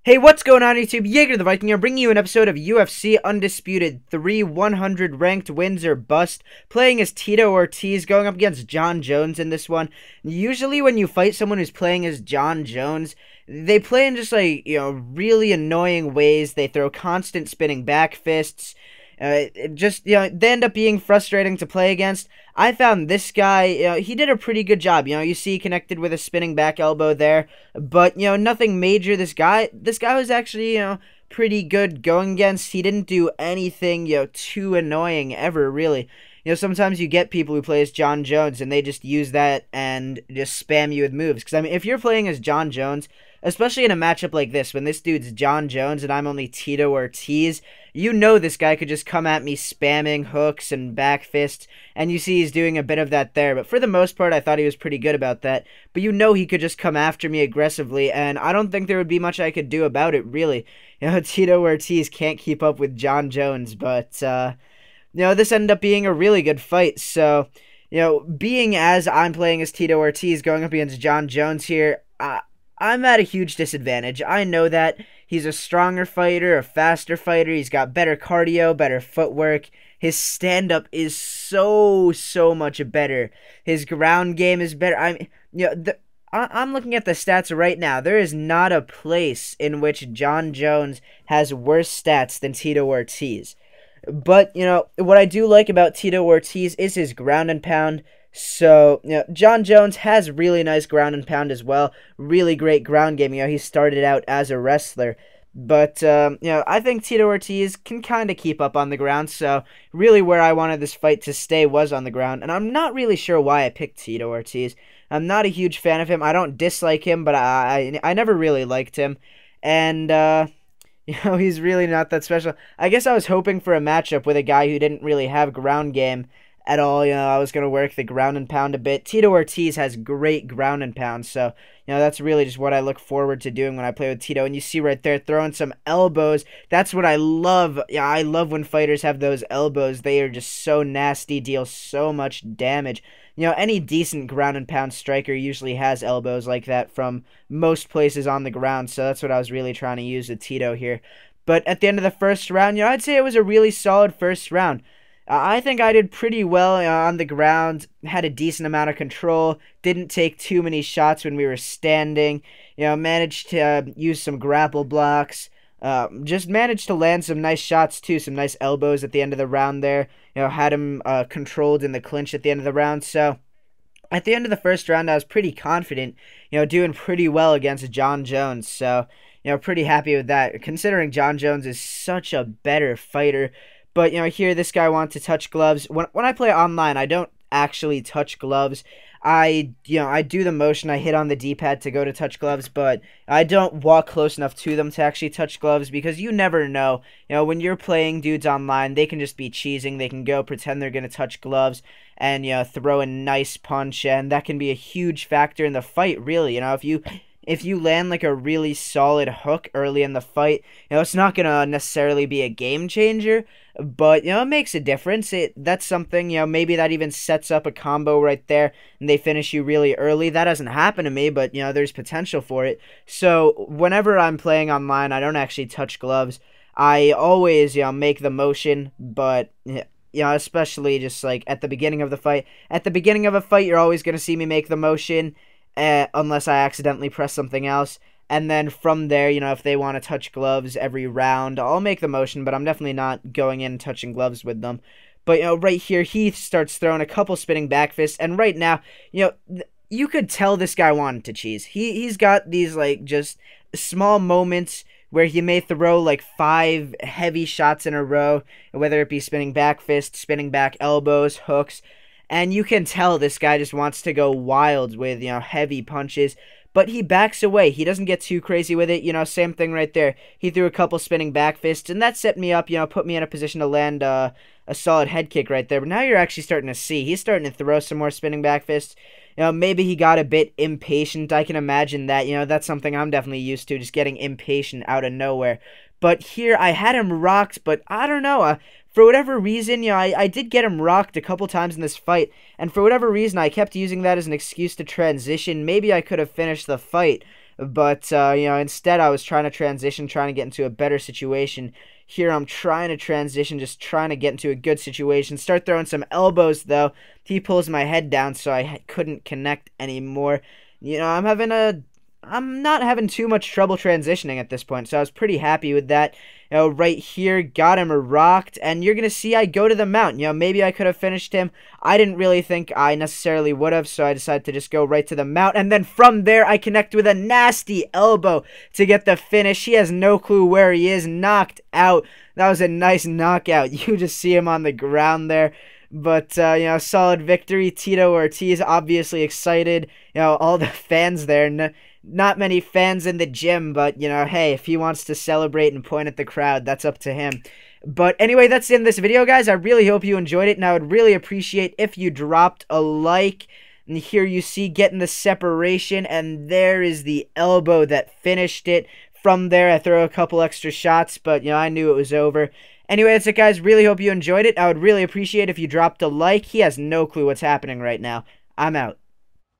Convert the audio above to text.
Hey, what's going on YouTube? Jaeger the Viking here, bringing you an episode of UFC Undisputed. 3 100 ranked wins or bust, playing as Tito Ortiz, going up against Jon Jones in this one. Usually when you fight someone who's playing as Jon Jones, they play in just really annoying ways. They throw constant spinning back fists. They end up being frustrating to play against. I found this guy, he did a pretty good job. You see he connected with a spinning back elbow there, but, nothing major. This guy was actually, pretty good going against. He didn't do anything, too annoying ever, really. Sometimes you get people who play as Jon Jones, and they just use that and just spam you with moves. Because, if you're playing as Jon Jones, especially in a matchup like this, when this dude's Jon Jones and I'm only Tito Ortiz, this guy could just come at me spamming hooks and back fists, and you see he's doing a bit of that there. But for the most part, I thought he was pretty good about that. But he could just come after me aggressively, and I don't think there would be much I could do about it, really. Tito Ortiz can't keep up with Jon Jones, but, this ended up being a really good fight. So, being as I'm playing as Tito Ortiz going up against Jon Jones here, I'm at a huge disadvantage. I know that. He's a stronger fighter, a faster fighter. He's got better cardio, better footwork. His stand-up is so much better. His ground game is better. I'm looking at the stats right now. There is not a place in which Jon Jones has worse stats than Tito Ortiz. But, what I do like about Tito Ortiz is his ground and pound. So, Jon Jones has really nice ground and pound as well. Really great ground game. He started out as a wrestler. But, I think Tito Ortiz can kind of keep up on the ground. So, really where I wanted this fight to stay was on the ground. And I'm not really sure why I picked Tito Ortiz. I'm not a huge fan of him. I don't dislike him, but I never really liked him. And, he's really not that special. I guess I was hoping for a matchup with a guy who didn't really have ground game at all. I was going to work the ground and pound a bit. Tito Ortiz has great ground and pound, so, that's really just what I look forward to doing when I play with Tito. And you see right there, throwing some elbows. That's what I love. I love when fighters have those elbows. They are just so nasty, deal so much damage. Any decent ground and pound striker usually has elbows like that from most places on the ground, so that's what I was really trying to use with Tito here. But at the end of the first round, I'd say it was a really solid first round. I think I did pretty well on the ground, had a decent amount of control, didn't take too many shots when we were standing, managed to use some grapple blocks, just managed to land some nice shots too, some nice elbows at the end of the round there, had him controlled in the clinch at the end of the round. So at the end of the first round, I was pretty confident, doing pretty well against Jon Jones. So, pretty happy with that, considering Jon Jones is such a better fighter. But, here this guy wants to touch gloves. When I play online, I don't actually touch gloves. I do the motion, I hit on the D-pad to go to touch gloves, but I don't walk close enough to them to actually touch gloves, because you never know. When you're playing dudes online, they can just be cheesing. They can go pretend they're going to touch gloves and, throw a nice punch, and that can be a huge factor in the fight, really. If you land like a really solid hook early in the fight, it's not going to necessarily be a game changer, but, it makes a difference. That's something, maybe that even sets up a combo right there, and they finish you really early. That doesn't happen to me, but, there's potential for it. So, whenever I'm playing online, I don't actually touch gloves. I always, make the motion, but, especially just, like, at the beginning of the fight. At the beginning of a fight, you're always going to see me make the motion, unless I accidentally press something else. And then from there, if they want to touch gloves every round, I'll make the motion, but I'm definitely not going in and touching gloves with them. But, right here, he starts throwing a couple spinning back fists, and right now, you could tell this guy wanted to cheese. He's got these, like, just small moments where he may throw, like, 5 heavy shots in a row, whether it be spinning back fists, spinning back elbows, hooks, and you can tell this guy just wants to go wild with, heavy punches. But he backs away. He doesn't get too crazy with it. Same thing right there. He threw a couple spinning back fists, and that set me up, put me in a position to land a solid head kick right there. But now you're actually starting to see. He's starting to throw some more spinning back fists. Maybe he got a bit impatient. I can imagine that. That's something I'm definitely used to, just getting impatient out of nowhere. But here, I had him rocked, but I don't know. For whatever reason, I did get him rocked a couple times in this fight, and for whatever reason, I kept using that as an excuse to transition. Maybe I could have finished the fight, But, instead I was trying to transition, trying to get into a better situation. Here I'm trying to transition, just trying to get into a good situation. Start throwing some elbows, though. He pulls my head down, so I couldn't connect anymore. I'm not having too much trouble transitioning at this point, so I was pretty happy with that. Right here, got him rocked, and you're going to see I go to the mount. Maybe I could have finished him. I didn't really think I necessarily would have, so I decided to just go right to the mount, and then from there, I connect with a nasty elbow to get the finish. He has no clue where he is, knocked out. That was a nice knockout. You just see him on the ground there. But, solid victory. Tito Ortiz obviously excited. All the fans there. Not many fans in the gym, but, hey, if he wants to celebrate and point at the crowd, that's up to him. But anyway, that's the end of this video, guys. I really hope you enjoyed it, and I would really appreciate if you dropped a like. And here you see getting the separation, and there is the elbow that finished it. From there, I throw a couple extra shots, but, I knew it was over. Anyway, that's it, guys. Really hope you enjoyed it. I would really appreciate if you dropped a like. He has no clue what's happening right now. I'm out.